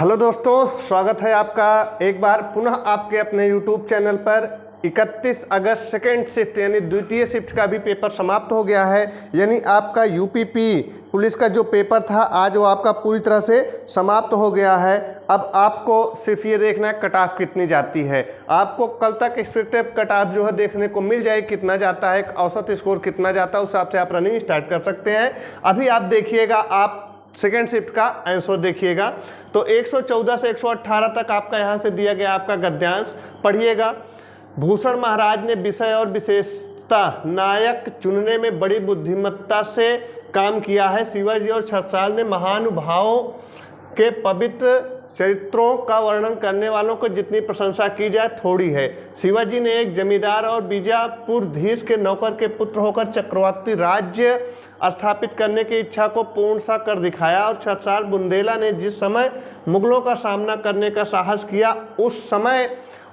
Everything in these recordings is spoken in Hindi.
हेलो दोस्तों, स्वागत है आपका एक बार पुनः आपके अपने YouTube चैनल पर। 31 अगस्त सेकेंड शिफ्ट यानी द्वितीय शिफ्ट का भी पेपर समाप्त हो गया है। यानी आपका यूपीपी पुलिस का जो पेपर था आज वो आपका पूरी तरह से समाप्त हो गया है। अब आपको सिर्फ ये देखना है कट ऑफ कितनी जाती है। आपको कल तक एक्सपेक्टेड कट ऑफ जो है देखने को मिल जाए, कितना जाता है, औसत स्कोर कितना जाता है, उस हिसाब से आप रनिंग स्टार्ट कर सकते हैं। अभी आप देखिएगा, आप सेकेंड शिफ्ट का आंसर देखिएगा तो 114 से 118 तक आपका यहाँ से दिया गया आपका गद्यांश पढ़िएगा। भूषण महाराज ने विषय और विशेषता नायक चुनने में बड़ी बुद्धिमत्ता से काम किया है। शिवाजी और छत्रसाल ने महानुभावों के पवित्र चरित्रों का वर्णन करने वालों को जितनी प्रशंसा की जाए थोड़ी है। शिवाजी ने एक जमींदार और बीजापुरधीश के नौकर के पुत्र होकर चक्रवर्ती राज्य स्थापित करने की इच्छा को पूर्ण सा कर दिखाया, और छत्रसाल बुंदेला ने जिस समय मुगलों का सामना करने का साहस किया उस समय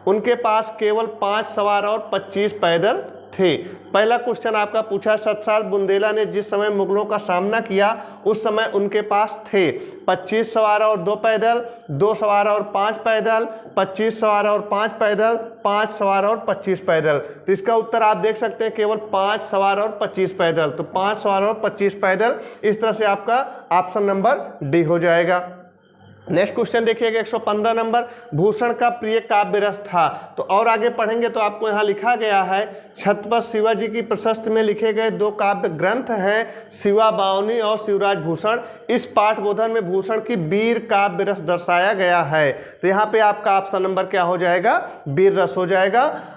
उनके पास केवल 5 सवार और 25 पैदल थे। पहला क्वेश्चन आपका पूछा, छत्रसाल बुंदेला ने जिस समय मुगलों का सामना किया उस समय उनके पास थे 25 सवार और 2 पैदल, 2 सवार और 5 पैदल, 25 सवार और 5 पैदल, 5 सवार और 25 पैदल। तो इसका उत्तर आप देख सकते हैं केवल 5 सवार और 25 पैदल। तो 5 सवार और 25 पैदल, इस तरह से आपका ऑप्शन नंबर डी हो जाएगा। नेक्स्ट क्वेश्चन देखिएगा 115 नंबर, भूषण का प्रिय काव्य रस था। तो और आगे पढ़ेंगे तो आपको यहाँ लिखा गया है, छत्रपति शिवाजी की प्रशस्ति में लिखे गए 2 काव्य ग्रंथ हैं, शिवा बावनी और शिवराज भूषण। इस पाठबोधन में भूषण की वीर काव्य रस दर्शाया गया है। तो यहाँ पे आपका ऑप्शन नंबर क्या हो जाएगा, वीर रस हो जाएगा।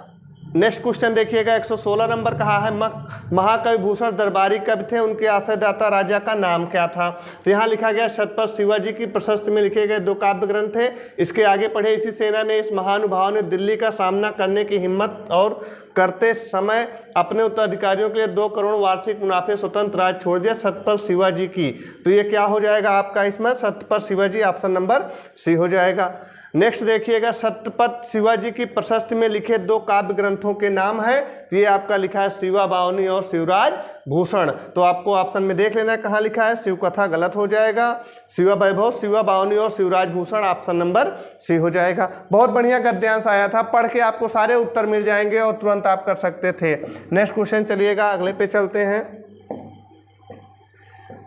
नेक्स्ट क्वेश्चन देखिएगा 116 नंबर, कहा है महाकवि भूषण दरबारी कवि थे, उनके आश्रयदाता राजा का नाम क्या था। तो यहाँ लिखा गया छत्रपति शिवाजी की प्रशस्ति में लिखे गए 2 काव्य ग्रंथ थे। इसके आगे पढ़े, इसी सेना ने इस महानुभाव ने दिल्ली का सामना करने की हिम्मत और करते समय अपने उत्तराधिकारियों के लिए 2 करोड़ वार्षिक मुनाफे स्वतंत्र राज छोड़ दिया, छत्रपति शिवाजी की। तो ये क्या हो जाएगा आपका इसमें, Chhatrapati Shivaji, option number C हो जाएगा। नेक्स्ट देखिएगा, छत्रपति शिवाजी की प्रशस्ति में लिखे 2 काव्य ग्रंथों के नाम है। ये आपका लिखा है शिवा बावनी और शिवराज भूषण। तो आपको ऑप्शन में देख लेना है कहाँ लिखा है, शिव कथा गलत हो जाएगा, शिवा वैभव, शिवा बावनी और Shivraj Bhushan, option number C हो जाएगा। बहुत बढ़िया गद्यांश आया था, पढ़ के आपको सारे उत्तर मिल जाएंगे और तुरंत आप कर सकते थे। नेक्स्ट क्वेश्चन चलिएगा, अगले पे चलते हैं।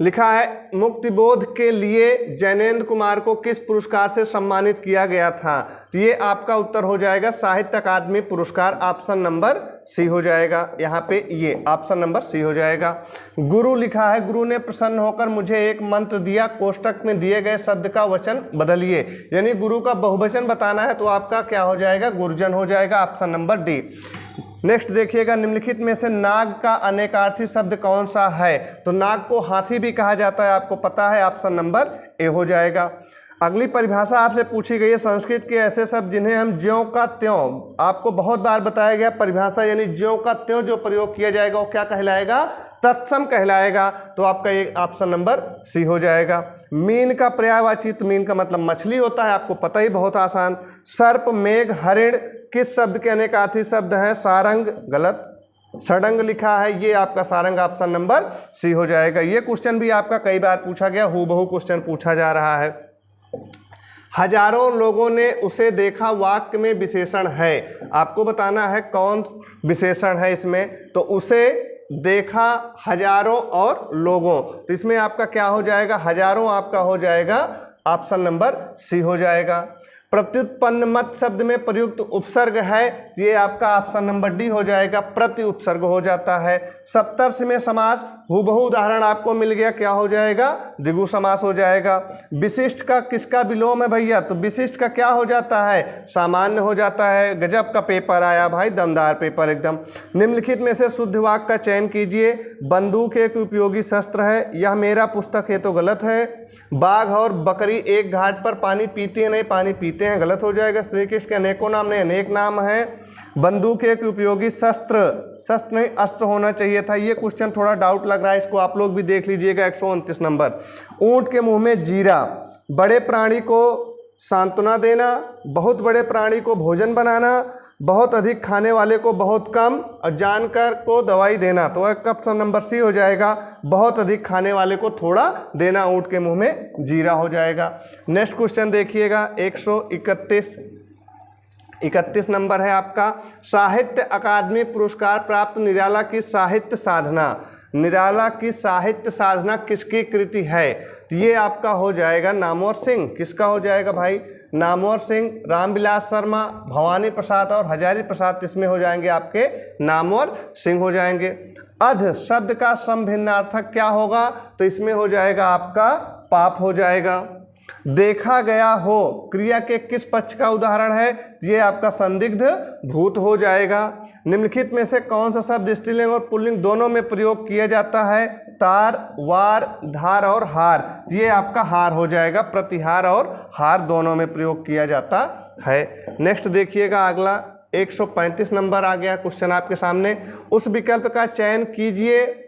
लिखा है, मुक्तिबोध के लिए जैनेन्द्र कुमार को किस पुरस्कार से सम्मानित किया गया था। तो ये आपका उत्तर हो जाएगा साहित्य अकादमी पुरस्कार, ऑप्शन नंबर सी हो जाएगा। यहाँ पे ये ऑप्शन नंबर सी हो जाएगा। गुरु लिखा है, गुरु ने प्रसन्न होकर मुझे एक मंत्र दिया, कोष्टक में दिए गए शब्द का वचन बदलिए। यानी गुरु का बहुवचन बताना है तो आपका क्या हो जाएगा, गुरुजन हो जाएगा, ऑप्शन नंबर डी। नेक्स्ट देखिएगा, निम्नलिखित में से नाग का अनेकार्थी शब्द कौन सा है। तो नाग को हाथी भी कहा जाता है, आपको पता है, ऑप्शन नंबर ए हो जाएगा। अगली परिभाषा आपसे पूछी गई है, संस्कृत के ऐसे शब्द जिन्हें हम ज्यों का त्यों, आपको बहुत बार बताया गया परिभाषा, यानी ज्यों का त्यों जो प्रयोग किया जाएगा वो क्या कहलाएगा, तत्सम कहलाएगा। तो आपका ये ऑप्शन नंबर सी हो जाएगा। मीन का पर्यायवाची, तो मीन का मतलब मछली होता है, आपको पता ही, बहुत आसान। सर्प, मेघ, हरिण किस शब्द के अनेकार्थी शब्द हैं, सारंग गलत, सड़ंग लिखा है, ये आपका सारंग, ऑप्शन नंबर सी हो जाएगा। ये क्वेश्चन भी आपका कई बार पूछा गया, हूबहू क्वेश्चन पूछा जा रहा है। हजारों लोगों ने उसे देखा वाक्य में विशेषण है, आपको बताना है कौन विशेषण है इसमें। तो उसे देखा, हजारों और लोगों, तो इसमें आपका क्या हो जाएगा, हजारों आपका हो जाएगा, ऑप्शन नंबर सी हो जाएगा। प्रत्युत्पन्न मत शब्द में प्रयुक्त उपसर्ग है, ये आपका ऑप्शन नंबर डी हो जाएगा, प्रति उपसर्ग हो जाता है। सप्तर्षि में समास, हूबहू उदाहरण आपको मिल गया, क्या हो जाएगा, द्विगु समास हो जाएगा। विशिष्ट का किसका विलोम है भैया, तो विशिष्ट का क्या हो जाता है, सामान्य हो जाता है। गजब का पेपर आया भाई, दमदार पेपर एकदम। निम्नलिखित में से शुद्ध वाक्य का चयन कीजिए। बंदूक एक उपयोगी शस्त्र है, यह मेरा पुस्तक है, तो गलत है। बाघ और बकरी एक घाट पर पानी पीते हैं, नहीं पानी पीते हैं, गलत हो जाएगा। श्री कृष्ण के अनेकों नाम नहीं, अनेक नाम हैं। बंदूक एक उपयोगी शस्त्र, शस्त्र नहीं अस्त्र होना चाहिए था। ये क्वेश्चन थोड़ा डाउट लग रहा है, इसको आप लोग भी देख लीजिएगा। 129 नंबर, ऊंट के मुंह में जीरा, बड़े प्राणी को सांत्वना देना, बहुत बड़े प्राणी को भोजन बनाना, बहुत अधिक खाने वाले को बहुत कम और जानकर को दवाई देना। तो ऑप्शन नंबर सी हो जाएगा, बहुत अधिक खाने वाले को थोड़ा देना, ऊँट के मुंह में जीरा हो जाएगा। नेक्स्ट क्वेश्चन देखिएगा 131 नंबर है आपका। साहित्य अकादमी पुरस्कार प्राप्त निराला की साहित्य साधना, निराला की साहित्य साधना किसकी कृति है? तो ये आपका हो जाएगा नामवर सिंह। किसका हो जाएगा भाई? नामवर सिंह, रामविलास शर्मा, भवानी प्रसाद और हजारी प्रसाद, इसमें हो जाएंगे आपके नामवर सिंह हो जाएंगे। अध शब्द का समभिन्नार्थक क्या होगा? तो इसमें हो जाएगा आपका पाप हो जाएगा। देखा गया हो क्रिया के किस पक्ष का उदाहरण है? ये आपका संदिग्ध भूत हो जाएगा। निम्नलिखित में से कौन सा शब्द स्त्रीलिंग और पुल्लिंग दोनों में प्रयोग किया जाता है? तार, वार, धार और हार। ये आपका हार हो जाएगा। प्रतिहार और हार दोनों में प्रयोग किया जाता है। नेक्स्ट देखिएगा अगला 135 नंबर आ गया क्वेश्चन आपके सामने। उस विकल्प का चयन कीजिए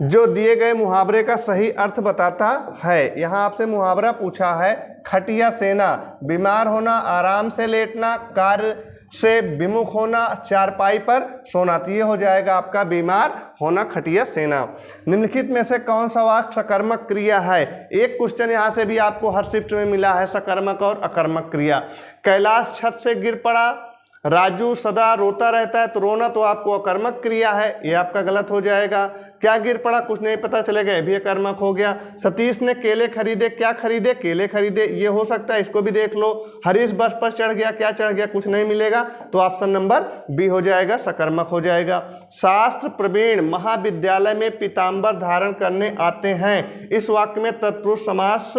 जो दिए गए मुहावरे का सही अर्थ बताता है। यहाँ आपसे मुहावरा पूछा है, खटिया सेना, बीमार होना, आराम से लेटना, कार्य से विमुख होना, चारपाई पर सोना। तो ये हो जाएगा आपका बीमार होना, खटिया सेना। निम्नलिखित में से कौन सा वाक्य सकर्मक क्रिया है? एक क्वेश्चन यहाँ से भी आपको हर शिफ्ट में मिला है, सकर्मक और अकर्मक क्रिया। कैलाश छत से गिर पड़ा, राजू सदा रोता रहता है, तो रोना तो आपको अकर्मक क्रिया है, ये आपका गलत हो जाएगा। क्या गिर पड़ा, कुछ नहीं पता चलेगा, ये भी अकर्मक हो गया। सतीश ने केले खरीदे, क्या खरीदे? केले खरीदे, ये हो सकता है, इसको भी देख लो। हरीश बस पर चढ़ गया, क्या चढ़ गया? कुछ नहीं मिलेगा, तो ऑप्शन नंबर बी हो जाएगा, सकर्मक हो जाएगा। शास्त्र प्रवीण महाविद्यालय में पीताम्बर धारण करने आते हैं, इस वाक्य में तत्पुरुष समास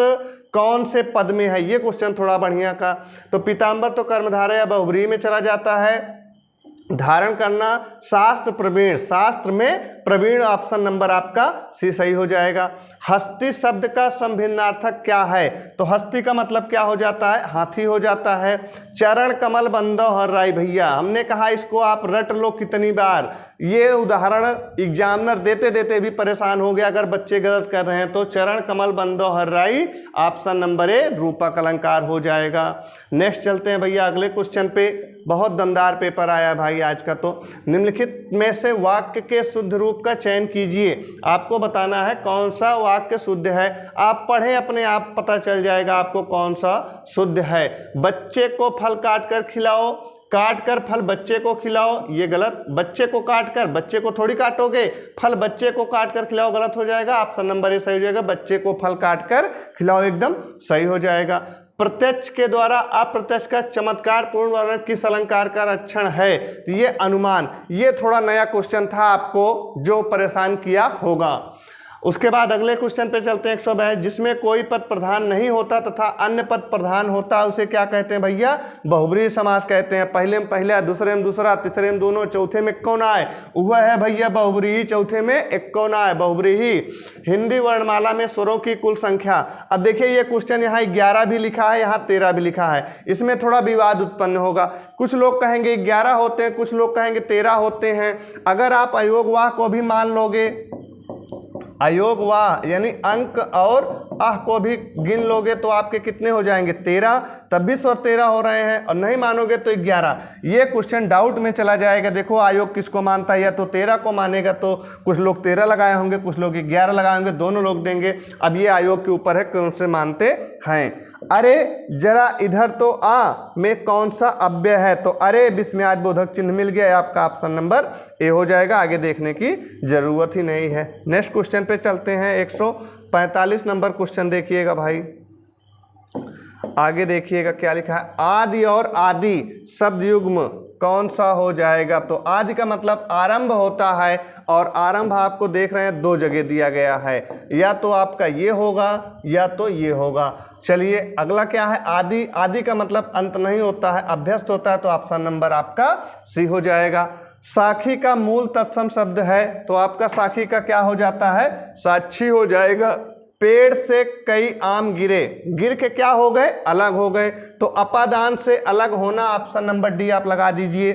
कौन से पद में है? ये क्वेश्चन थोड़ा बढ़िया का। तो पीताम्बर तो कर्मधारय या बहुव्रीहि में चला जाता है। धारण करना शास्त्र प्रवीण, शास्त्र में प्रवीण, ऑप्शन नंबर आपका सी सही हो जाएगा। हस्ती शब्द का समभिन्नार्थक क्या है? तो हस्ती का मतलब क्या हो जाता है? हाथी हो जाता है। चरण कमल बंदो हर राय भैया, हमने कहा इसको आप रट लो कितनी बार। ये उदाहरण एग्जामिनर देते देते भी परेशान हो गया अगर बच्चे गलत कर रहे हैं। तो चरण कमल बंदो हर राय, ऑप्शन नंबर ए रूपक अलंकार हो जाएगा। नेक्स्ट चलते हैं भैया अगले क्वेश्चन पे। बहुत दमदार पेपर आया भाई आज का। तो निम्नलिखित में से वाक्य के शुद्ध रूप का चयन कीजिए। आपको बताना है कौन सा वाक्य शुद्ध है। आप पढ़ें, अपने आप पता चल जाएगा आपको कौन सा शुद्ध है। बच्चे को फल काट कर खिलाओ, काट कर फल बच्चे को खिलाओ, ये गलत। बच्चे को काट कर, बच्चे को थोड़ी काटोगे, फल बच्चे को काट कर खिलाओ, गलत हो जाएगा। ऑप्शन नंबर ए सही हो जाएगा, बच्चे को फल काट कर खिलाओ एकदम सही हो जाएगा। प्रत्यक्ष के द्वारा अप्रत्यक्ष का चमत्कार पूर्ण वर्णन किस अलंकार का लक्षण है? तो ये अनुमान। ये थोड़ा नया क्वेश्चन था आपको जो परेशान किया होगा। उसके बाद अगले क्वेश्चन पे चलते हैं 122। जिसमें कोई पद प्रधान नहीं होता तथा अन्य पद प्रधान होता है उसे क्या कहते हैं भैया? बहुब्रीहि समास कहते हैं। पहले में पहला, दूसरे में दूसरा, तीसरे में दोनों, चौथे में कौन आए? वह है भैया बहुब्रीहि, चौथे में एक कौन आए? बहुब्रीहि। हिंदी वर्णमाला में स्वरों की कुल संख्या। अब देखिए ये क्वेश्चन यहाँ 11 भी लिखा है, यहाँ 13 भी लिखा है, इसमें थोड़ा विवाद उत्पन्न होगा। कुछ लोग कहेंगे 11 होते हैं, कुछ लोग कहेंगे 13 होते हैं। अगर आप अयोग वाह को भी मान लोगे, अयोग वाह यानी अंक और आह को भी गिन लोगे तो आपके कितने हो जाएंगे? 13। तब भी 13 हो रहे हैं, और नहीं मानोगे तो 11। ये क्वेश्चन डाउट में चला जाएगा। देखो आयोग किसको मानता है, या तो 13 को मानेगा, तो कुछ लोग 13 लगाए होंगे, कुछ लोग 11 लगाए होंगे, दोनों लोग देंगे। अब ये आयोग के ऊपर है कौन से मानते हैं। अरे जरा इधर तो आ में कौन सा अव्यय है? तो अरे विस्मयाद बोधक चिन्ह मिल गया, आपका ऑप्शन नंबर ए हो जाएगा। आगे देखने की जरूरत ही नहीं है। नेक्स्ट क्वेश्चन पे चलते हैं 145 नंबर क्वेश्चन देखिएगा भाई। आगे देखिएगा क्या लिखा है। आदि और आदि शब्द युग्म कौन सा हो जाएगा? तो आदि का मतलब आरंभ होता है, और आरंभ आपको देख रहे हैं 2 जगह दिया गया है, या तो आपका ये होगा या तो ये होगा। चलिए अगला क्या है? आदि। आदि का मतलब अंत नहीं होता है, अभ्यस्त होता है, तो ऑप्शन नंबर आपका सी हो जाएगा। साखी का मूल तत्सम शब्द है, तो आपका साखी का क्या हो जाता है? साक्षी हो जाएगा। पेड़ से कई आम गिरे, गिर के क्या हो गए? अलग हो गए, तो अपादान से अलग होना, ऑप्शन नंबर डी आप लगा दीजिए।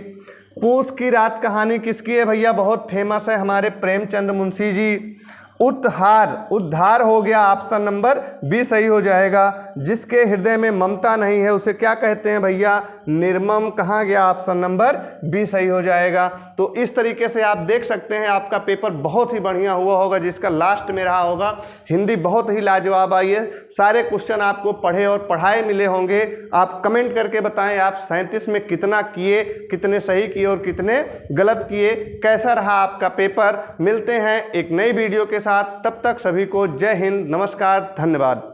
पूस की रात कहानी किसकी है भैया? बहुत फेमस है, हमारे प्रेमचंद मुंशी जी। उद्धार हो गया, ऑप्शन नंबर बी सही हो जाएगा। जिसके हृदय में ममता नहीं है उसे क्या कहते हैं भैया? निर्मम। कहाँ गया? ऑप्शन नंबर बी सही हो जाएगा। तो इस तरीके से आप देख सकते हैं आपका पेपर बहुत ही बढ़िया हुआ होगा, जिसका लास्ट में रहा होगा हिंदी। बहुत ही लाजवाब आई है, सारे क्वेश्चन आपको पढ़े और पढ़ाए मिले होंगे। आप कमेंट करके बताएं आप 37 में कितना किए, कितने सही किए और कितने गलत किए, कैसा रहा आपका पेपर। मिलते हैं एक नई वीडियो के साथ, तब तक सभी को जय हिंद, नमस्कार, धन्यवाद।